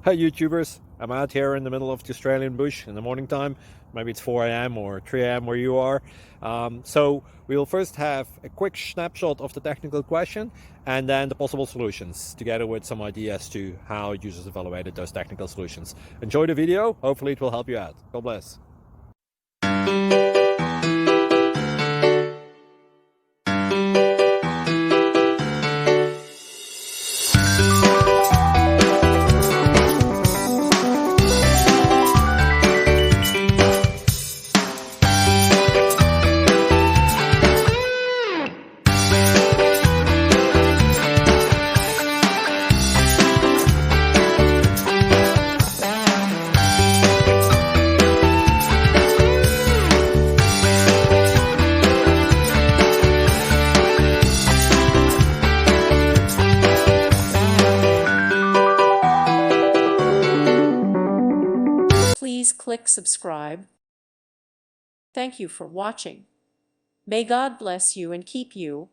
Hi YouTubers, I'm out here in the middle of the Australian bush in the morning time. Maybe it's 4 a.m. or 3 a.m. where you are. So we'll first have a quick snapshot of the technical question and then the possible solutions, together with some ideas to how users evaluated those technical solutions. Enjoy the video, hopefully it will help you out. God bless. Please click subscribe. Thank you for watching. May God bless you and keep you.